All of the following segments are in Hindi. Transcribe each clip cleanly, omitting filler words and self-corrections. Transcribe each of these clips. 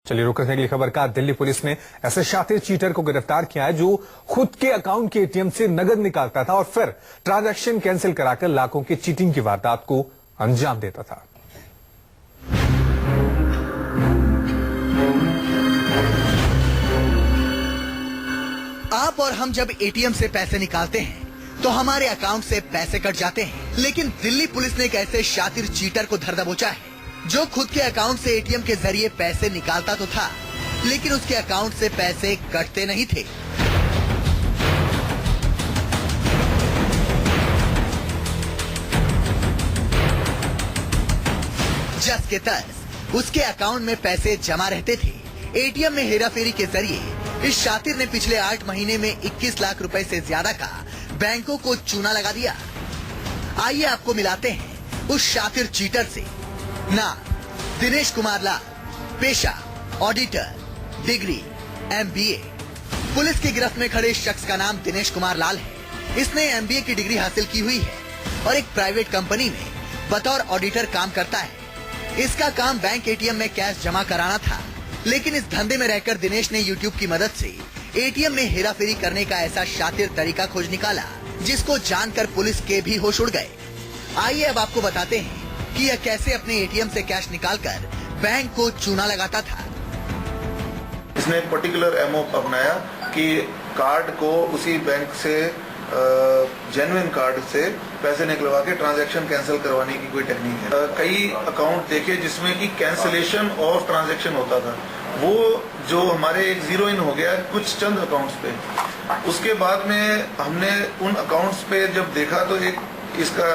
चलिए रुक करने की खबर का। दिल्ली पुलिस ने ऐसे शातिर चीटर को गिरफ्तार किया है जो खुद के अकाउंट के एटीएम से नकद निकालता था और फिर ट्रांजैक्शन कैंसिल कराकर लाखों की चीटिंग की वारदात को अंजाम देता था। आप और हम जब एटीएम से पैसे निकालते हैं तो हमारे अकाउंट से पैसे कट जाते हैं, लेकिन दिल्ली पुलिस ने एक ऐसे शातिर चीटर को धर दबोचा है जो खुद के अकाउंट से एटीएम के जरिए पैसे निकालता तो था, लेकिन उसके अकाउंट से पैसे कटते नहीं थे। जस के तस उसके अकाउंट में पैसे जमा रहते थे। एटीएम में हेराफेरी के जरिए इस शातिर ने पिछले 8 महीने में 21 लाख रुपए से ज्यादा का बैंकों को चूना लगा दिया। आइए आपको मिलाते हैं उस शातिर चीटर से। नाम दिनेश कुमार लाल, पेशा ऑडिटर, डिग्री MBA। पुलिस की गिरफ्त में खड़े इस शख्स का नाम दिनेश कुमार लाल है। इसने MBA की डिग्री हासिल की हुई है और एक प्राइवेट कंपनी में बतौर ऑडिटर काम करता है। इसका काम बैंक एटीएम में कैश जमा कराना था, लेकिन इस धंधे में रहकर दिनेश ने YouTube की मदद से एटीएम में हेराफेरी करने का ऐसा शातिर तरीका खोज निकाला जिसको जानकर पुलिस के भी होश उड़ गए। आइए अब आपको बताते हैं कि यह कैसे अपने एटीएम से कैश निकालकर बैंक को चूना लगाता था। इसने एक पर्टिकुलर एमओ अपनाया कि कार्ड को उसी बैंक से जेन्युइन कार्ड से पैसे निकलवा के ट्रांजैक्शन कैंसिल करवाने की कोई टेक्निक है। कई अकाउंट देखे जिसमें कि कैंसिलेशन ऑफ ट्रांजैक्शन होता था, वो जो हमारे एक जीरो इन हो गया कुछ चंद अकाउंट्स पे। उसके बाद में हमने उन अकाउंट्स पे जब देखा तो एक इसका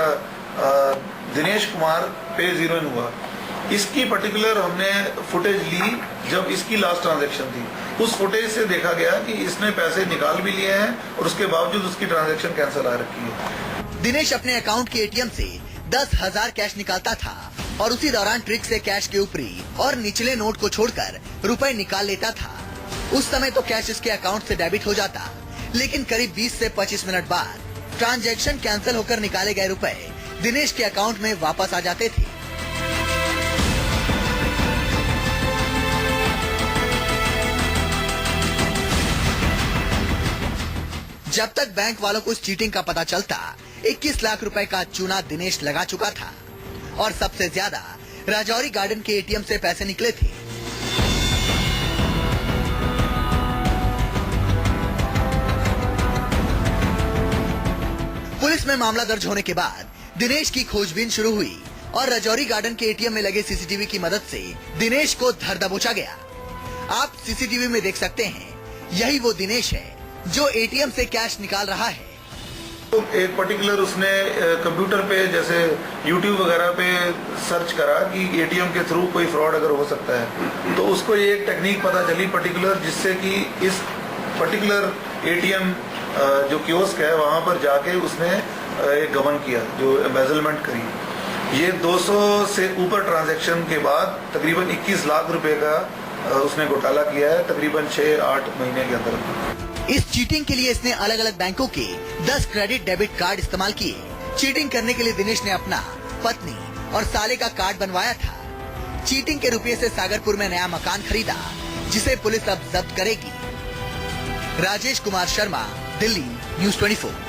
दिनेश कुमार पे जीरो इन हुआ। इसकी पर्टिकुलर हमने फुटेज ली जब इसकी लास्ट ट्रांजैक्शन थी। उस फुटेज से देखा गया कि इसने पैसे निकाल भी लिए हैं और उसके बावजूद उसकी ट्रांजैक्शन कैंसिल आ रखी है। दिनेश अपने अकाउंट के एटीएम से 10,000 कैश निकालता था और उसी दौरान ट्रिक से कैश के ऊपरी और निचले नोट को छोड़कर रुपए निकाल लेता था। उस समय तो कैश इसके अकाउंट से डेबिट हो जाता, लेकिन करीब 20 से 25 मिनट बाद ट्रांजैक्शन कैंसिल होकर निकाले गए रुपए दिनेश के अकाउंट में वापस आ जाते थे। जब तक बैंक वालों को इस चीटिंग का पता चलता, 21 लाख रुपए का चूना दिनेश लगा चुका था और सबसे ज्यादा राजौरी गार्डन के एटीएम से पैसे निकले थे। पुलिस में मामला दर्ज होने के बाद दिनेश की खोजबीन शुरू हुई और राजौरी गार्डन के एटीएम में लगे सीसीटीवी की मदद से दिनेश को धर दबोचा गया। आप सीसीटीवी में देख सकते हैं, यही वो दिनेश है जो एटीएम से कैश निकाल रहा है। तो एक पर्टिकुलर उसने कंप्यूटर पे जैसे YouTube वगैरह पे सर्च करा कि एटीएम के थ्रू कोई फ्रॉड अगर हो सकता है, तो उसको ये एक टेक्निक पता चली पर्टिकुलर, जिससे कि इस पर्टिकुलर एटीएम जो कियोस्क है वहां पर जाके उसने एक गबन किया, जो एम्बेजलमेंट करी। ये 200 से ऊपर ट्रांजैक्शन के बाद तकरीबन 21 लाख रुपए का उसने घोटाला किया है, तकरीबन 6-8 महीने के अंदर। इस चीटिंग के लिए इसने अलग अलग बैंकों के 10 क्रेडिट डेबिट कार्ड इस्तेमाल किए। चीटिंग करने के लिए दिनेश ने अपना, पत्नी और साले का कार्ड बनवाया था। चीटिंग के रुपये से सागरपुर में नया मकान खरीदा, जिसे पुलिस अब जब्त करेगी। राजेश कुमार शर्मा, दिल्ली, News 24।